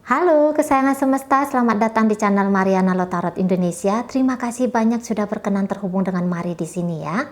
Halo kesayangan semesta, selamat datang di channel Mariana Lotarot Indonesia. Terima kasih banyak sudah berkenan terhubung dengan Mari di sini ya.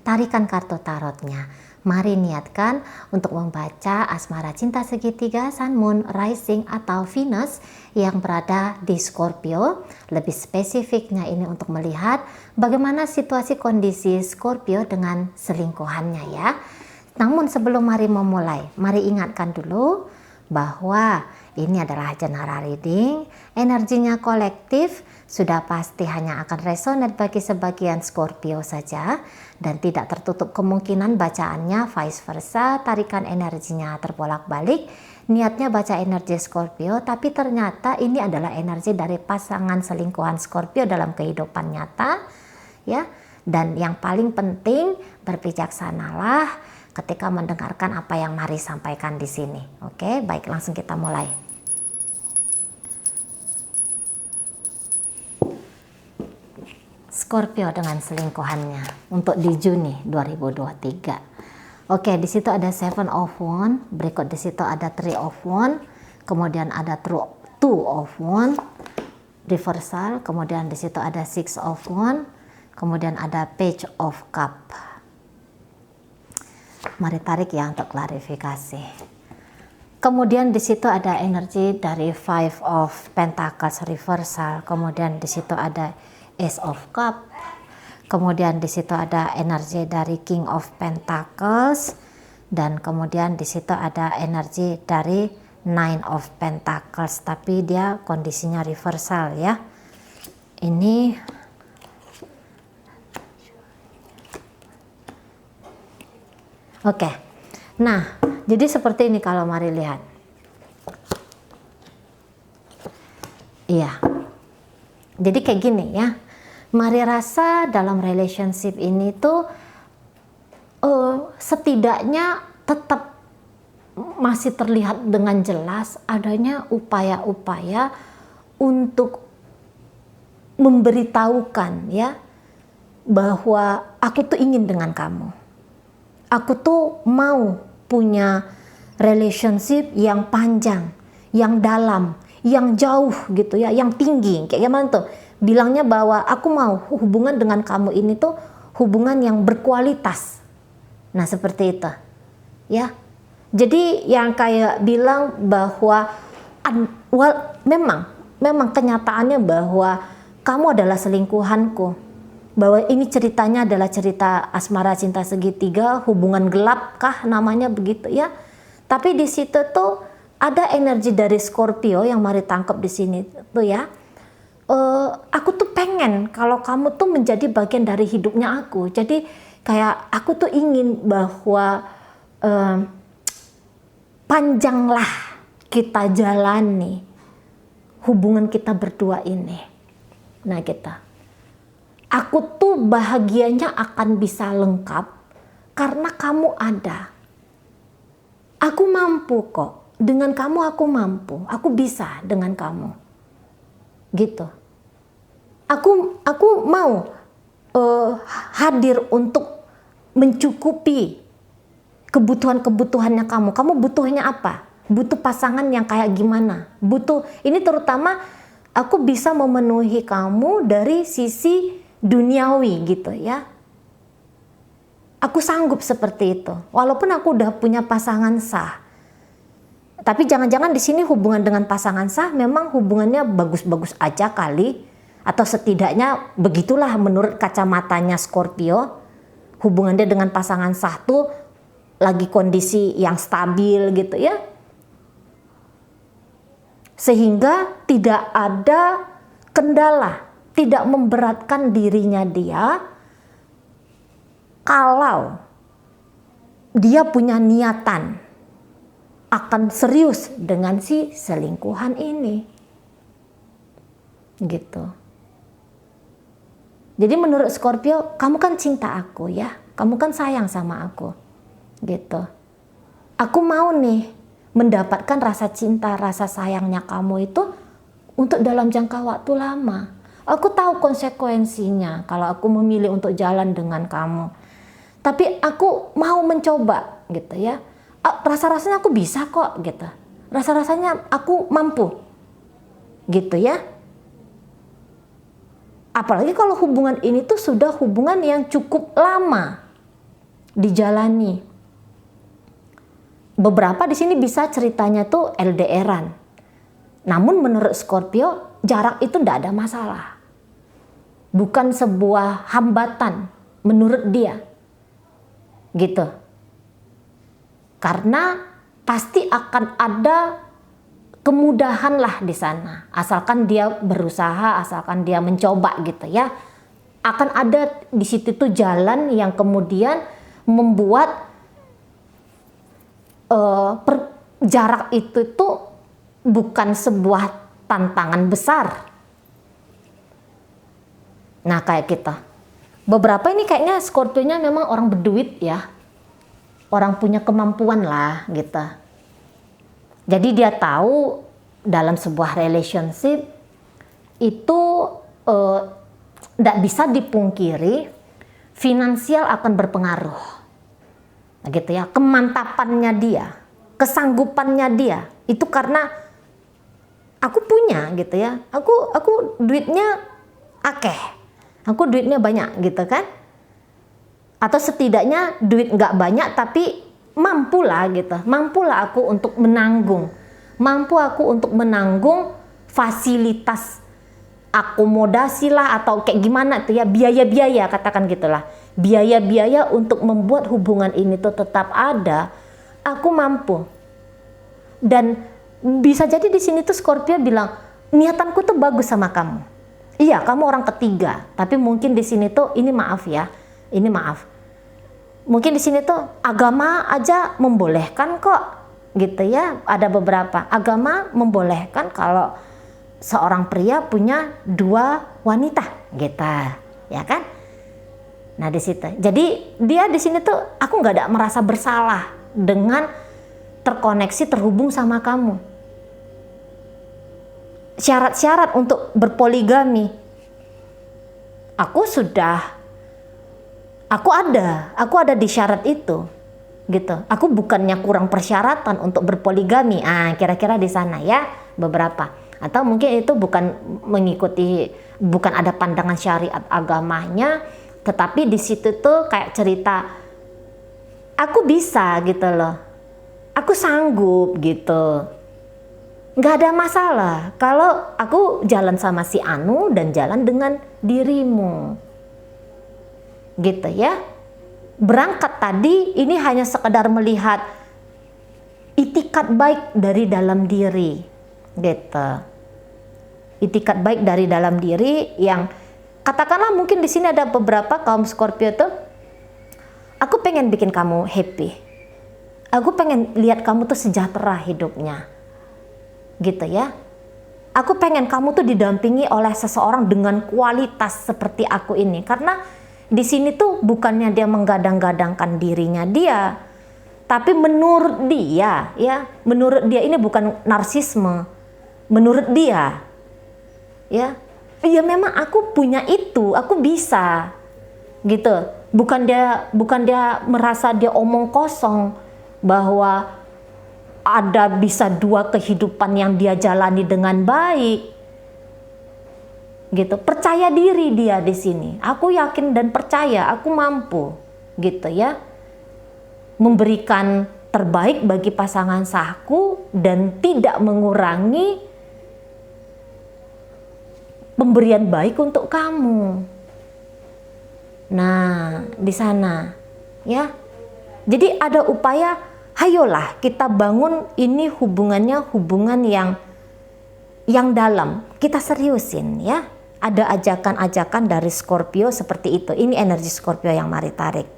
Tarikan kartu tarotnya. Mari niatkan untuk membaca asmara cinta segitiga Sun, Moon, Rising atau Venus yang berada di Scorpio. Lebih spesifiknya ini untuk melihat bagaimana situasi kondisi Scorpio dengan selingkuhannya ya. Namun sebelum Mari memulai, mari ingatkan dulu bahwa ini adalah general reading, energinya kolektif, sudah pasti hanya akan resonate bagi sebagian Scorpio saja dan tidak tertutup kemungkinan bacaannya vice versa, tarikan energinya terbolak-balik. Niatnya baca energi Scorpio, tapi ternyata ini adalah energi dari pasangan selingkuhan Scorpio dalam kehidupan nyata ya. Dan yang paling penting, berbijaksanalah ketika mendengarkan apa yang Mari sampaikan di sini. Oke, baik, langsung kita mulai. Scorpio dengan selingkuhannya untuk di Juni 2023. Oke, di situ ada Seven of Wands, berikut di situ ada Three of Wands, kemudian ada Two of Wands, reversal, kemudian di situ ada Six of Wands, kemudian ada Page of Cup. Mari tarik ya untuk klarifikasi. Kemudian di situ ada energi dari Five of Pentacles reversal, kemudian di situ ada Ace of Cup, kemudian di situ ada energi dari King of Pentacles, dan kemudian di situ ada energi dari Nine of Pentacles, tapi dia kondisinya reversal ya. Ini oke. Nah, jadi seperti ini kalau Mari lihat. Iya. Jadi kayak gini ya. Mari rasa dalam relationship ini tuh setidaknya tetap masih terlihat dengan jelas adanya upaya-upaya untuk memberitahukan ya bahwa aku tuh ingin dengan kamu. Aku tuh mau punya relationship yang panjang, yang dalam, yang jauh gitu ya, yang tinggi. Kayak gimana tuh? Bilangnya bahwa aku mau hubungan dengan kamu ini tuh hubungan yang berkualitas. Nah, seperti itu. Ya. Jadi yang kayak bilang bahwa memang kenyataannya bahwa kamu adalah selingkuhanku. Bahwa ini ceritanya adalah cerita asmara cinta segitiga, hubungan gelap kah namanya begitu ya. Tapi di situ tuh ada energi dari Scorpio yang Mari tangkap di sini tuh ya. Aku tuh pengen kalau kamu tuh menjadi bagian dari hidupnya aku. Jadi kayak aku tuh ingin bahwa panjanglah kita jalani hubungan kita berdua ini. Nah aku tuh bahagianya akan bisa lengkap karena kamu ada. Aku mampu kok. Dengan kamu aku mampu. Aku bisa dengan kamu. Gitu. Aku mau hadir untuk mencukupi kebutuhan-kebutuhannya kamu. Kamu butuhnya apa? Butuh pasangan yang kayak gimana? Ini terutama aku bisa memenuhi kamu dari sisi duniawi gitu ya. Aku sanggup seperti itu. Walaupun aku udah punya pasangan sah. Tapi jangan-jangan di sini hubungan dengan pasangan sah memang hubungannya bagus-bagus aja kali. Atau setidaknya begitulah menurut kacamatanya Scorpio. Hubungan dia dengan pasangan sah tuh lagi kondisi yang stabil gitu ya. Sehingga tidak ada kendala, tidak memberatkan dirinya dia kalau dia punya niatan akan serius dengan si selingkuhan ini. Gitu. Jadi menurut Scorpio, kamu kan cinta aku ya, kamu kan sayang sama aku. Gitu. Aku mau nih mendapatkan rasa cinta, rasa sayangnya kamu itu untuk dalam jangka waktu lama. Aku tahu konsekuensinya kalau aku memilih untuk jalan dengan kamu. Tapi aku mau mencoba gitu ya. Rasa-rasanya aku bisa kok gitu. Rasa-rasanya aku mampu gitu ya. Apalagi kalau hubungan ini tuh sudah hubungan yang cukup lama dijalani. Beberapa di sini bisa ceritanya tuh LDRan. Namun menurut Scorpio, jarak itu tidak ada masalah. Bukan sebuah hambatan menurut dia. Gitu. Karena pasti akan ada kemudahan lah di sana. Asalkan dia berusaha, asalkan dia mencoba gitu ya. Akan ada di situ tuh jalan yang kemudian membuat jarak itu tuh bukan sebuah tantangan besar. Nah kayak kita. Beberapa ini kayaknya Scorpio-nya memang orang berduit ya. Orang punya kemampuan lah gitu. Jadi dia tahu dalam sebuah relationship itu tidak bisa dipungkiri finansial akan berpengaruh. Nah, gitu ya, kemantapannya dia, kesanggupannya dia itu karena aku punya gitu ya, aku duitnya akeh, aku duitnya banyak gitu kan, atau setidaknya duit nggak banyak tapi mampulah gitu, mampulah aku untuk menanggung, mampu aku untuk menanggung fasilitas akomodasi lah atau kayak gimana tuh ya, biaya-biaya katakan gitulah, biaya-biaya untuk membuat hubungan ini tuh tetap ada, aku mampu. Dan bisa jadi di sini tuh Scorpio bilang, niatanku tuh bagus sama kamu. Iya, kamu orang ketiga, tapi mungkin di sini tuh ini maaf ya, ini maaf. Mungkin di sini tuh agama aja membolehkan kok, gitu ya. Ada beberapa agama membolehkan kalau seorang pria punya 2 wanita, gitu, ya kan? Nah di situ, jadi dia di sini tuh aku nggak ada merasa bersalah dengan terkoneksi, terhubung sama kamu. Syarat-syarat untuk berpoligami, aku ada di syarat itu, gitu. Aku bukannya kurang persyaratan untuk berpoligami, kira-kira di sana ya beberapa. Atau mungkin itu bukan mengikuti, bukan ada pandangan syariat agamanya, tetapi di situ tuh kayak cerita, aku bisa gitu loh, aku sanggup gitu, nggak ada masalah kalau aku jalan sama si Anu dan jalan dengan dirimu, gitu ya. Berangkat tadi ini hanya sekedar melihat itikat baik dari dalam diri, gitu. Itikat baik dari dalam diri yang katakanlah mungkin di sini ada beberapa kaum Scorpio tuh, aku pengen bikin kamu happy, aku pengen lihat kamu tuh sejahtera hidupnya, gitu ya. Aku pengen kamu tuh didampingi oleh seseorang dengan kualitas seperti aku ini, karena di sini tuh bukannya dia menggadang-gadangkan dirinya dia, tapi menurut dia ya, menurut dia ini bukan narsisme, menurut dia ya, iya memang aku punya itu, aku bisa, gitu. Bukan dia merasa dia omong kosong bahwa ada bisa 2 kehidupan yang dia jalani dengan baik, gitu. Percaya diri dia di sini. Aku yakin dan percaya aku mampu, gitu ya, memberikan terbaik bagi pasangan sahku dan tidak mengurangi pemberian baik untuk kamu. Nah, di sana ya. Jadi ada upaya, hayolah kita bangun ini hubungannya, hubungan yang dalam. Kita seriusin ya. Ada ajakan-ajakan dari Scorpio seperti itu. Ini energi Scorpio yang mari tarik.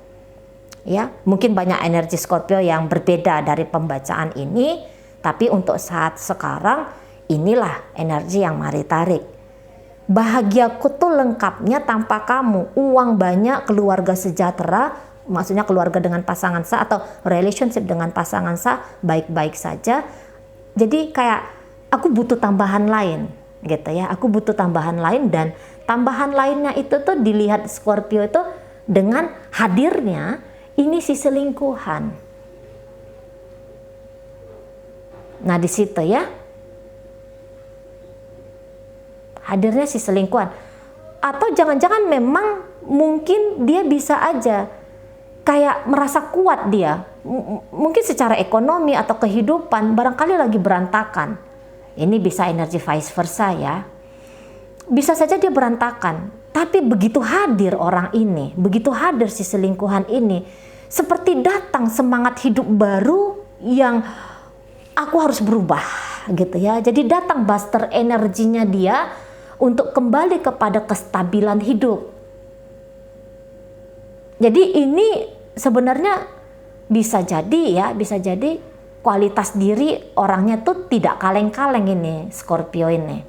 Ya, mungkin banyak energi Scorpio yang berbeda dari pembacaan ini, tapi untuk saat sekarang inilah energi yang mari tarik. Bahagiaku tuh lengkapnya tanpa kamu, uang banyak, keluarga sejahtera, maksudnya keluarga dengan pasangan sah atau relationship dengan pasangan sah baik-baik saja. Jadi kayak aku butuh tambahan lain, gitu ya. Aku butuh tambahan lain, dan tambahan lainnya itu tuh dilihat Scorpio itu dengan hadirnya ini si selingkuhan. Nah di situ ya. hadirnya si selingkuhan. Atau jangan-jangan memang mungkin dia bisa aja kayak merasa kuat dia. Mungkin secara ekonomi atau kehidupan barangkali lagi berantakan. Ini bisa energi vice versa ya. Bisa saja dia berantakan. Tapi begitu hadir orang ini, begitu hadir si selingkuhan ini, seperti datang semangat hidup baru yang aku harus berubah gitu ya. Jadi datang booster energinya dia untuk kembali kepada kestabilan hidup. Jadi ini sebenarnya bisa jadi kualitas diri orangnya tuh tidak kaleng-kaleng ini Scorpio ini.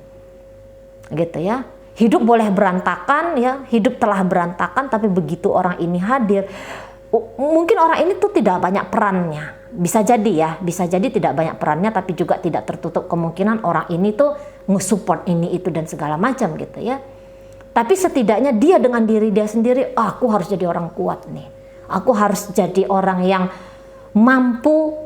Gitu ya. Hidup boleh berantakan ya, hidup telah berantakan, tapi begitu orang ini hadir, mungkin orang ini tuh tidak banyak perannya. Bisa jadi ya, bisa jadi tidak banyak perannya, tapi juga tidak tertutup kemungkinan orang ini tuh nge-support ini itu dan segala macam gitu ya. Tapi setidaknya dia dengan diri dia sendiri, aku harus jadi orang kuat nih. Aku harus jadi orang yang mampu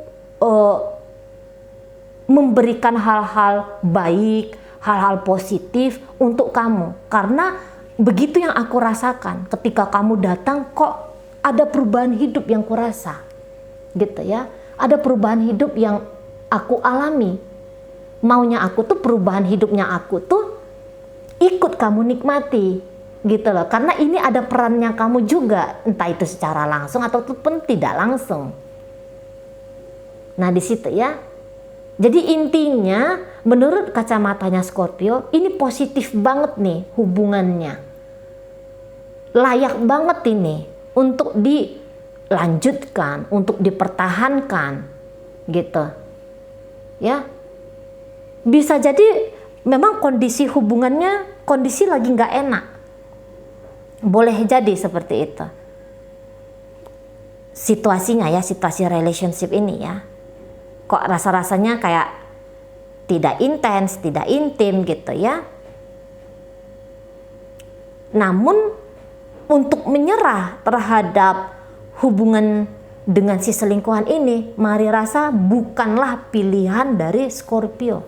memberikan hal-hal baik, hal-hal positif untuk kamu. Karena begitu yang aku rasakan ketika kamu datang, kok ada perubahan hidup yang kurasa gitu ya. Ada perubahan hidup yang aku alami. Maunya aku tuh perubahan hidupnya aku tuh ikut kamu nikmati gitu loh. Karena ini ada perannya kamu juga, entah itu secara langsung ataupun tidak langsung. Nah di situ ya. Jadi intinya menurut kacamatanya Scorpio ini positif banget nih hubungannya. Layak banget ini untuk dilanjutkan, untuk dipertahankan gitu. Ya. Bisa jadi memang kondisi hubungannya kondisi lagi nggak enak. Boleh jadi seperti itu. Situasinya ya, situasi relationship ini ya. Kok rasa-rasanya kayak tidak intens, tidak intim gitu ya. Namun untuk menyerah terhadap hubungan dengan si selingkuhan ini, Mari rasa bukanlah pilihan dari Scorpio.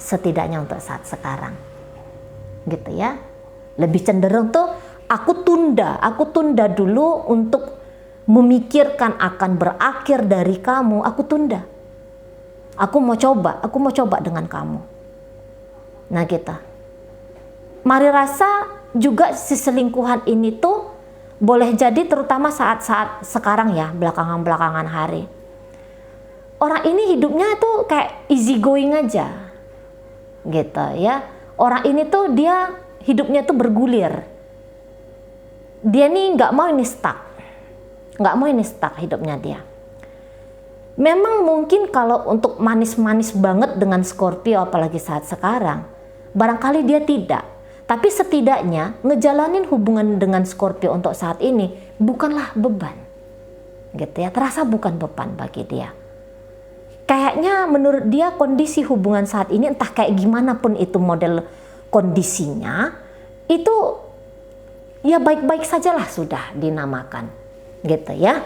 Setidaknya untuk saat sekarang. Gitu ya. Lebih cenderung tuh aku tunda dulu untuk memikirkan akan berakhir dari kamu, aku tunda. Aku mau coba dengan kamu. Nah kita. Mari rasa juga si selingkuhan ini tuh boleh jadi terutama saat-saat sekarang ya, belakangan hari. Orang ini hidupnya tuh kayak easy going aja. Gitu ya. Orang ini tuh dia hidupnya tuh bergulir. Dia nih nggak mau ini stuck hidupnya dia. Memang mungkin kalau untuk manis-manis banget dengan Scorpio apalagi saat sekarang, barangkali dia tidak. Tapi setidaknya ngejalanin hubungan dengan Scorpio untuk saat ini bukanlah beban. Gitu ya, terasa bukan beban bagi dia. Kayaknya menurut dia kondisi hubungan saat ini entah kayak gimana pun itu model kondisinya, itu ya baik-baik sajalah sudah dinamakan. Gitu ya.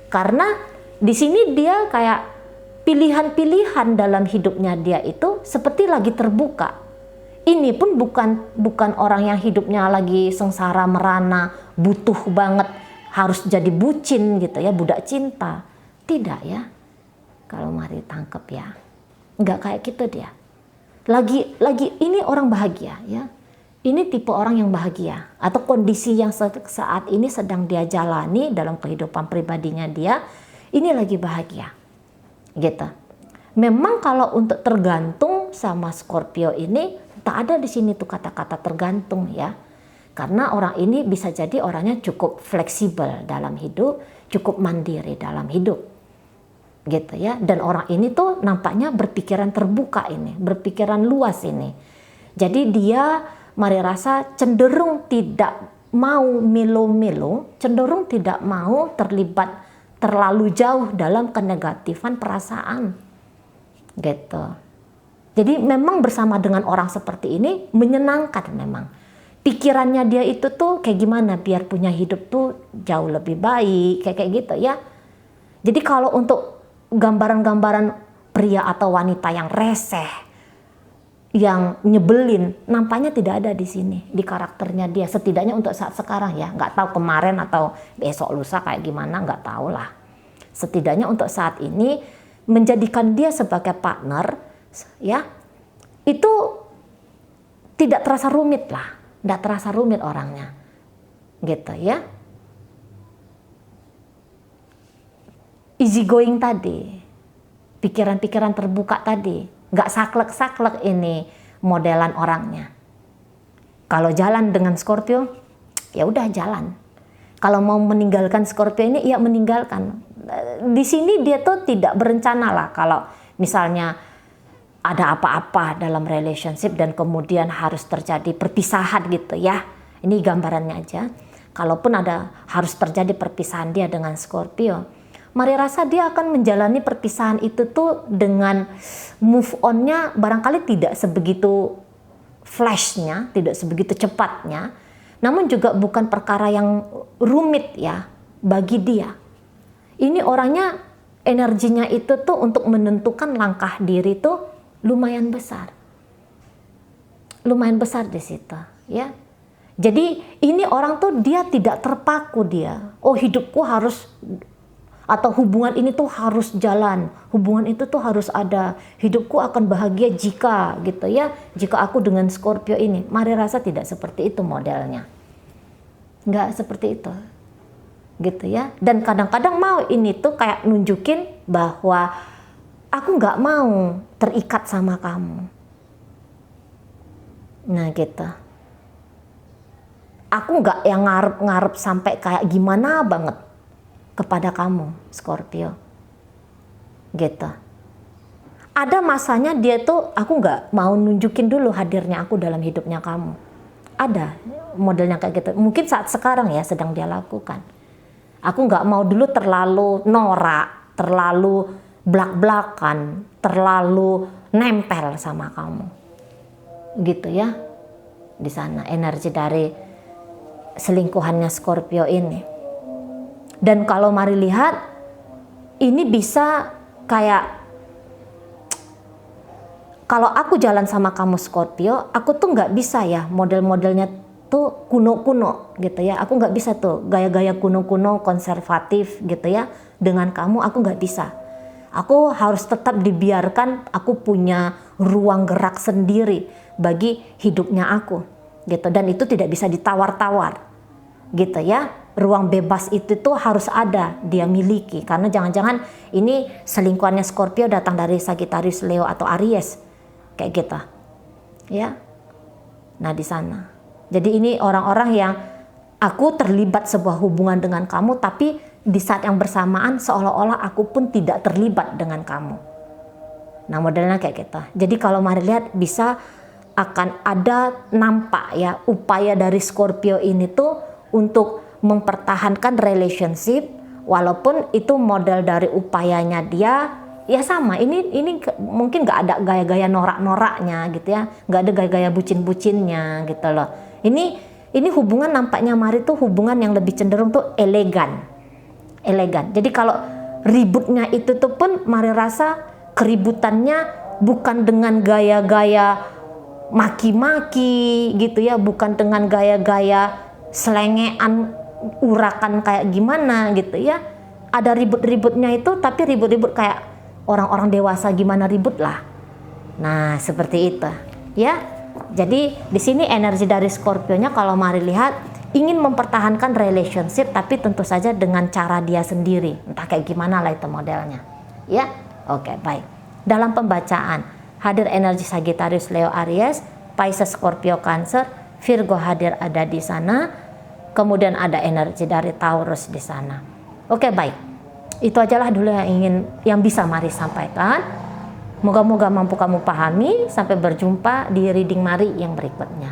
Karena di sini dia kayak pilihan-pilihan dalam hidupnya dia itu seperti lagi terbuka. Ini pun bukan orang yang hidupnya lagi sengsara merana, butuh banget harus jadi bucin gitu ya, budak cinta. Tidak ya. Kalau Mari tangkep ya. Enggak kayak gitu dia. Lagi ini orang bahagia ya. Ini tipe orang yang bahagia atau kondisi yang saat ini sedang dia jalani dalam kehidupan pribadinya dia, ini lagi bahagia. Gitu. Memang kalau untuk tergantung sama Scorpio ini tak ada di sini tuh kata-kata tergantung ya. Karena orang ini bisa jadi orangnya cukup fleksibel dalam hidup, cukup mandiri dalam hidup. Gitu ya. Dan orang ini tuh nampaknya berpikiran terbuka ini, berpikiran luas ini. Jadi dia Mari rasa cenderung tidak mau melo-melo, cenderung tidak mau terlibat terlalu jauh dalam kenegatifan perasaan. Gitu. Jadi memang bersama dengan orang seperti ini menyenangkan memang. Pikirannya dia itu tuh kayak gimana biar punya hidup tuh jauh lebih baik, kayak gitu ya. Jadi kalau untuk gambaran-gambaran pria atau wanita yang reseh, yang nyebelin nampaknya tidak ada di sini, di karakternya dia, setidaknya untuk saat sekarang ya. Nggak tahu kemarin atau besok lusa kayak gimana, nggak tahu lah. Setidaknya untuk saat ini menjadikan dia sebagai partner ya, itu tidak terasa rumit lah, nggak terasa rumit orangnya gitu ya. Easy going tadi, pikiran-pikiran terbuka tadi, nggak saklek-saklek ini modelan orangnya. Kalau jalan dengan Scorpio, ya udah jalan. Kalau mau meninggalkan Scorpio ini, ya meninggalkan. Di sini dia tuh tidak berencana lah kalau misalnya ada apa-apa dalam relationship dan kemudian harus terjadi perpisahan gitu ya. Ini gambarannya aja. Kalaupun ada harus terjadi perpisahan dia dengan Scorpio, Mari rasa dia akan menjalani perpisahan itu tuh dengan move on-nya barangkali tidak sebegitu flashnya, tidak sebegitu cepatnya, namun juga bukan perkara yang rumit ya bagi dia. Ini orangnya energinya itu tuh untuk menentukan langkah diri tuh lumayan besar. Lumayan besar di situ, ya. Jadi ini orang tuh dia tidak terpaku dia. Oh, hidupku harus atau hubungan ini tuh harus jalan. Hubungan itu tuh harus ada. Hidupku akan bahagia jika gitu ya. Jika aku dengan Scorpio ini. Mari rasa tidak seperti itu modelnya. Nggak seperti itu. Gitu ya. Dan kadang-kadang mau ini tuh kayak nunjukin bahwa aku nggak mau terikat sama kamu. Nah gitu. Aku nggak yang ngarep-ngarep sampai kayak gimana banget kepada kamu, Scorpio. Gitu. Ada masanya dia tuh, aku nggak mau nunjukin dulu hadirnya aku dalam hidupnya kamu. Ada modelnya kayak gitu. Mungkin saat sekarang ya sedang dia lakukan. Aku nggak mau dulu terlalu norak, terlalu blak-blakan, terlalu nempel sama kamu. Gitu ya. Di sana energi dari selingkuhannya Scorpio ini. Dan kalau mari lihat, ini bisa kayak, kalau aku jalan sama kamu Scorpio, aku tuh nggak bisa ya model-modelnya tuh kuno-kuno gitu ya. Aku nggak bisa tuh gaya-gaya kuno-kuno konservatif gitu ya. Dengan kamu aku nggak bisa. Aku harus tetap dibiarkan aku punya ruang gerak sendiri bagi hidupnya aku gitu. Dan itu tidak bisa ditawar-tawar gitu ya. Ruang bebas itu tuh harus ada dia miliki, karena jangan-jangan ini selingkuhannya Scorpio datang dari Sagittarius, Leo atau Aries kayak gitu ya. Nah di sana jadi ini orang-orang yang aku terlibat sebuah hubungan dengan kamu, tapi di saat yang bersamaan seolah-olah aku pun tidak terlibat dengan kamu. Nah modelnya kayak gitu. Jadi kalau mari lihat bisa akan ada nampak ya upaya dari Scorpio ini tuh untuk mempertahankan relationship, walaupun itu model dari upayanya dia ya sama. Ini mungkin nggak ada gaya-gaya norak-noraknya gitu ya, nggak ada gaya-gaya bucin-bucinnya gitu loh. Ini hubungan nampaknya mari tuh hubungan yang lebih cenderung tuh elegan. Jadi kalau ributnya itu tuh pun mari rasa keributannya bukan dengan gaya-gaya maki-maki gitu ya, bukan dengan gaya-gaya selengean urakan kayak gimana gitu ya. Ada ribut-ributnya itu, tapi ribut-ribut kayak orang-orang dewasa gimana ribut lah. Nah seperti itu ya. Jadi di sini energi dari Scorpio-nya kalau mari lihat ingin mempertahankan relationship, tapi tentu saja dengan cara dia sendiri, entah kayak gimana lah itu modelnya ya. Oke, baik. Dalam pembacaan hadir energi Sagittarius, Leo, Aries, Pisces, Scorpio, Cancer, Virgo hadir ada di sana. Kemudian ada energi dari Taurus di sana. Oke, baik. Itu ajalah dulu yang bisa Mari sampaikan. Moga-moga mampu kamu pahami. Sampai berjumpa di reading Mari yang berikutnya.